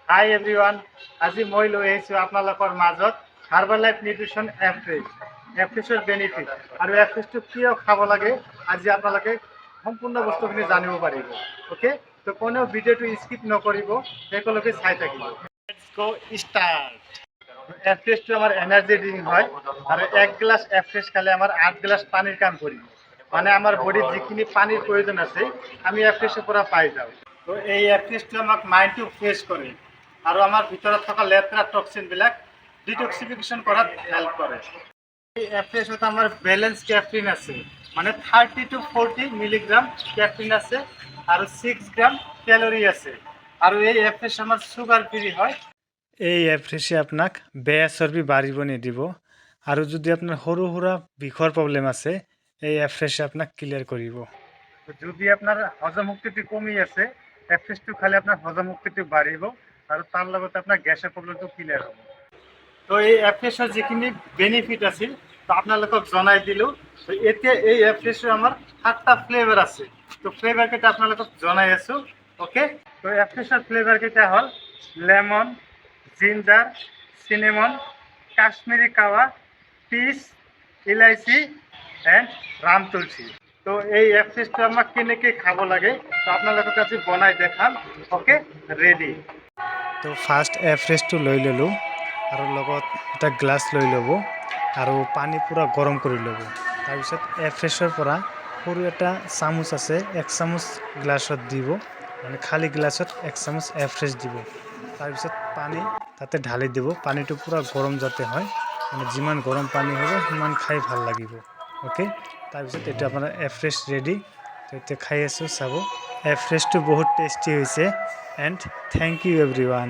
হাই everyone, আজি মই লৈ আহিছোঁ আপোনালোকৰ মাজত হাৰ্বালাইফ নিউট্ৰিশ্যন এফ্ৰেছৰ বেনিফিট আৰু এফ্ৰেছটো কিয় খাব লাগে। আজি আপোনালোকে সম্পূৰ্ণ বস্তুখিনি জানিব পাৰিব। অ'কে, তো কোনেও ভিডিঅ'টো স্কিপ নকৰিব, একেলগে চাই থাকিব। লেটছ গ' ষ্টাৰ্ট। এফ্ৰেছটো আমাৰ এনাৰ্জি ড্ৰিংক হয় আৰু 1 গ্লাছ এফ্ৰেছ খালে আমাৰ 8 গ্লাছ পানীৰ কাম কৰিব। মানে আমাৰ বডিত যিখিনি পানীৰ প্ৰয়োজন আছে আমি এফ্ৰেছৰ পৰা পাই যাওঁ। তো এই এফ্ৰেছটো আমাক মাইণ্ডটো ফ্ৰেছ কৰে আৰু আমাৰ ভিতৰত থকা লেতেৰা টক্সিনবিলাক ডিটক্সিফিকেশ্যন কৰাত হেল্প কৰে। এই এফ্ৰেছত আমাৰ বেলেঞ্চ কেফিন আছে, মানে 30 to 40 মিলিগ্ৰাম কেফিন আছে আৰু 6 গ্ৰাম ক্যালোৰি আছে। আৰু এই এফ্ৰেছ আমাৰ সুগাৰ ফ্ৰি হয়। এই এফ্ৰেছে আপোনাক বেয়া চৰ্বি বাঢ়িব নিদিব আৰু যদি আপোনাৰ সৰু সুৰা বিষৰ প্ৰব্লেম আছে এই এফ্ৰেছে আপোনাক ক্লিয়াৰ কৰিব। যদি আপোনাৰ হজম শক্তিটো কমি আছে এফ্ৰেছটো খালে আপোনাৰ হজম শক্তিটো বাঢ়িব আৰু তাৰ লগতে আপোনাৰ গেছৰ প্ৰব্লেমটো ক্লিয়াৰ হ'ব। তো এই এফ্ৰেছৰ যিখিনি বেনিফিট আছিল তো আপোনালোকক জনাই দিলোঁ। তো এতিয়া এই এফ্ৰেছৰ আমাৰ 7টা ফ্লেভাৰ আছে। তো ফ্লেভাৰকেইটা আপোনালোকক জনাই আছোঁ। অ'কে, তো এফ্ৰেছৰ ফ্লেভাৰকেইটা হ'ল lemon, ginger, cinnamon, Kashmiri kahwa, peach, elaichi and Ram tulsi. তো এই এফ্ৰেছটো আমাক কেনেকৈ খাব লাগে তো আপোনালোকক আজি বনাই দেখাম। Okay, ready. তো ফাৰ্ষ্ট এফ্ৰেছটো লৈ ল'লোঁ আৰু লগত এটা গ্লাছ লৈ ল'ব আৰু পানী পূৰা গৰম কৰি ল'ব। তাৰপিছত এফ্ৰেছৰ পৰা সৰু এটা চামুচ আছে 1 চামুচ গ্লাছত দিব, মানে খালী গ্লাছত 1 চামুচ এফ্ৰেছ দিব। তাৰপিছত পানী তাতে ঢালি দিব, পানীটো পূৰা গৰম যাতে হয়, মানে যিমান গৰম পানী হ'ব সিমান খাই ভাল লাগিব। অ'কে, তাৰপিছত এইটো আপোনাৰ এফ্ৰেছ ৰেডি। তো এতিয়া খাই আছোঁ, চাব। এফ্ৰেছটো বহুত টেষ্টি হৈছে এণ্ড থেংক ইউ এভৰিৱান।